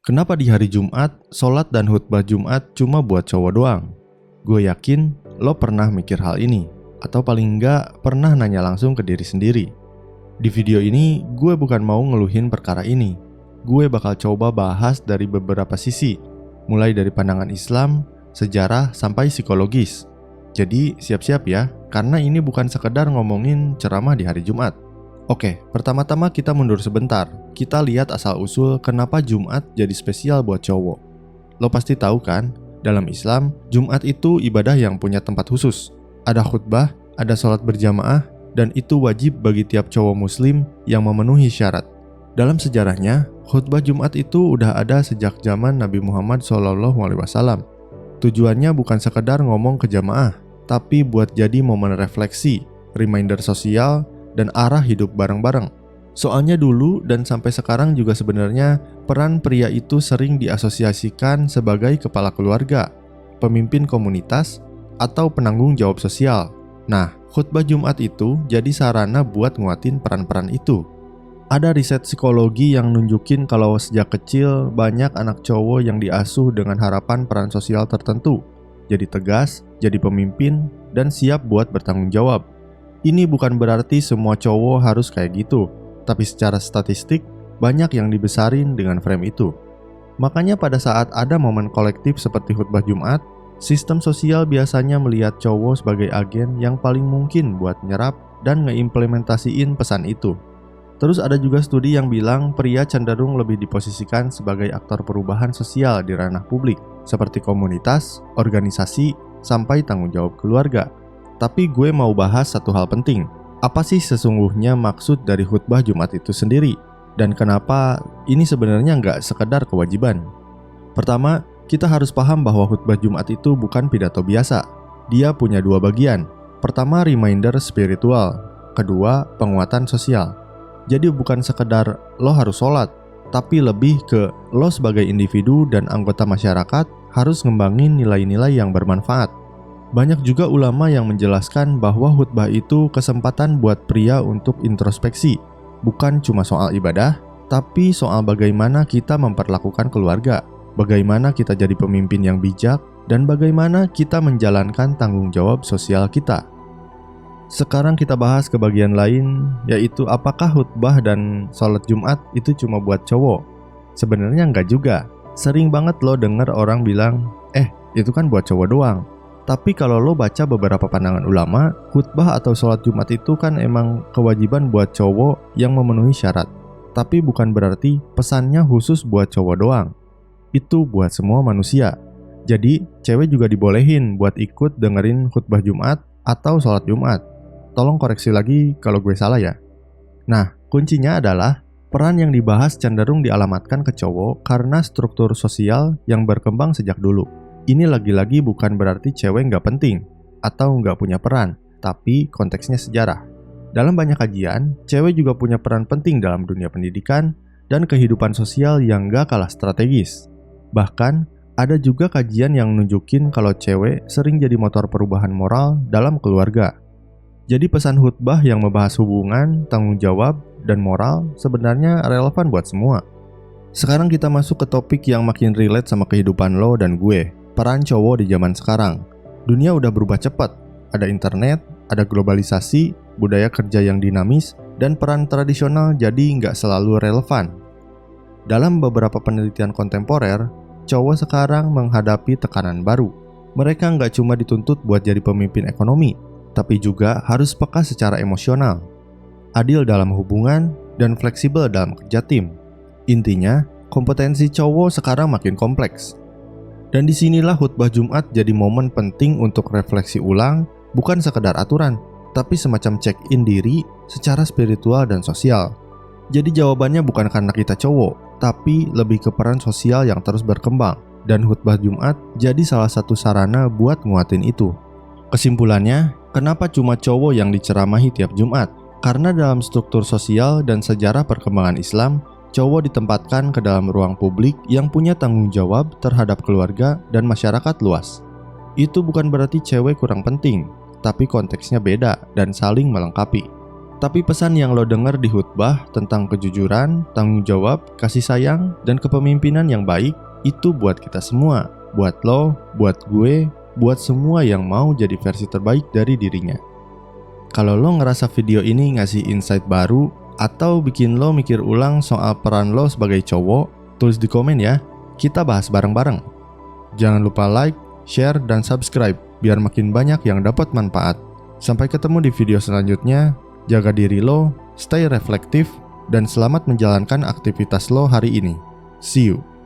Kenapa di hari Jumat, sholat dan khutbah Jumat cuma buat cowok doang? Gue yakin lo pernah mikir hal ini, atau paling enggak pernah nanya langsung ke diri sendiri. Di video ini, gue bukan mau ngeluhin perkara ini. Gue bakal coba bahas dari beberapa sisi, mulai dari pandangan Islam, sejarah, sampai psikologis. Jadi siap-siap ya, karena ini bukan sekedar ngomongin ceramah di hari Jumat. Oke, pertama-tama kita mundur sebentar. Kita lihat asal-usul kenapa Jumat jadi spesial buat cowok. Lo pasti tahu kan, dalam Islam, Jumat itu ibadah yang punya tempat khusus. Ada khutbah, ada sholat berjamaah, dan itu wajib bagi tiap cowok muslim yang memenuhi syarat. Dalam sejarahnya, khutbah Jumat itu udah ada sejak zaman Nabi Muhammad SAW. Tujuannya bukan sekedar ngomong ke jamaah, tapi buat jadi momen refleksi, reminder sosial, dan arah hidup bareng-bareng. Soalnya dulu dan sampai sekarang juga sebenarnya peran pria itu sering diasosiasikan sebagai kepala keluarga, pemimpin komunitas, atau penanggung jawab sosial. Nah, khutbah Jumat itu jadi sarana buat nguatin peran-peran itu. Ada riset psikologi yang nunjukin kalau sejak kecil banyak anak cowok yang diasuh dengan harapan peran sosial tertentu. Jadi tegas, jadi pemimpin, dan siap buat bertanggung jawab. Ini bukan berarti semua cowok harus kayak gitu, tapi secara statistik, banyak yang dibesarin dengan frame itu. Makanya pada saat ada momen kolektif seperti khutbah Jumat, sistem sosial biasanya melihat cowok sebagai agen yang paling mungkin buat nyerap dan ngeimplementasiin pesan itu. Terus ada juga studi yang bilang pria cenderung lebih diposisikan sebagai aktor perubahan sosial di ranah publik, seperti komunitas, organisasi, sampai tanggung jawab keluarga. Tapi gue mau bahas satu hal penting. Apa sih sesungguhnya maksud dari khutbah Jumat itu sendiri? Dan kenapa ini sebenarnya nggak sekedar kewajiban? Pertama, kita harus paham bahwa khutbah Jumat itu bukan pidato biasa. Dia punya dua bagian. Pertama, reminder spiritual. Kedua, penguatan sosial. Jadi bukan sekedar lo harus sholat, tapi lebih ke lo sebagai individu dan anggota masyarakat harus ngembangin nilai-nilai yang bermanfaat. Banyak juga ulama yang menjelaskan bahwa khutbah itu kesempatan buat pria untuk introspeksi, bukan cuma soal ibadah, tapi soal bagaimana kita memperlakukan keluarga, bagaimana kita jadi pemimpin yang bijak, dan bagaimana kita menjalankan tanggung jawab sosial kita. Sekarang kita bahas ke bagian lain, yaitu apakah khutbah dan sholat Jumat itu cuma buat cowok? Sebenarnya enggak juga. Sering banget lo denger orang bilang, itu kan buat cowok doang. Tapi kalau lo baca beberapa pandangan ulama, khutbah atau sholat Jumat itu kan emang kewajiban buat cowok yang memenuhi syarat. Tapi bukan berarti pesannya khusus buat cowok doang. Itu buat semua manusia. Jadi, cewek juga dibolehin buat ikut dengerin khutbah Jumat atau sholat Jumat. Tolong koreksi lagi kalau gue salah ya. Nah, kuncinya adalah peran yang dibahas cenderung dialamatkan ke cowok karena struktur sosial yang berkembang sejak dulu. Ini lagi-lagi bukan berarti cewek nggak penting atau nggak punya peran, tapi konteksnya sejarah. Dalam banyak kajian, cewek juga punya peran penting dalam dunia pendidikan dan kehidupan sosial yang nggak kalah strategis. Bahkan, ada juga kajian yang nunjukin kalau cewek sering jadi motor perubahan moral dalam keluarga. Jadi pesan khutbah yang membahas hubungan, tanggung jawab, dan moral sebenarnya relevan buat semua. Sekarang kita masuk ke topik yang makin relate sama kehidupan lo dan gue. Peran cowok di zaman sekarang. Dunia udah berubah cepat. Ada internet, ada globalisasi, budaya kerja yang dinamis, dan peran tradisional jadi nggak selalu relevan. Dalam beberapa penelitian kontemporer, cowok sekarang menghadapi tekanan baru. Mereka nggak cuma dituntut buat jadi pemimpin ekonomi, tapi juga harus peka secara emosional, adil dalam hubungan, dan fleksibel dalam kerja tim. Intinya, kompetensi cowok sekarang makin kompleks. Dan disinilah khutbah Jumat jadi momen penting untuk refleksi ulang, bukan sekedar aturan, tapi semacam check-in diri secara spiritual dan sosial. Jadi jawabannya bukan karena kita cowok, tapi lebih ke peran sosial yang terus berkembang. Dan khutbah Jumat jadi salah satu sarana buat nguatin itu. Kesimpulannya, kenapa cuma cowok yang diceramahi tiap Jumat? Karena dalam struktur sosial dan sejarah perkembangan Islam, cowok ditempatkan ke dalam ruang publik yang punya tanggung jawab terhadap keluarga dan masyarakat luas. Itu bukan berarti cewek kurang penting, tapi konteksnya beda dan saling melengkapi. Tapi pesan yang lo denger di khutbah tentang kejujuran, tanggung jawab, kasih sayang, dan kepemimpinan yang baik, itu buat kita semua. Buat lo, buat gue, buat semua yang mau jadi versi terbaik dari dirinya. Kalau lo ngerasa video ini ngasih insight baru, atau bikin lo mikir ulang soal peran lo sebagai cowok, tulis di komen ya, kita bahas bareng-bareng. Jangan lupa like, share, dan subscribe, biar makin banyak yang dapat manfaat. Sampai ketemu di video selanjutnya, jaga diri lo, stay reflektif, dan selamat menjalankan aktivitas lo hari ini. See you!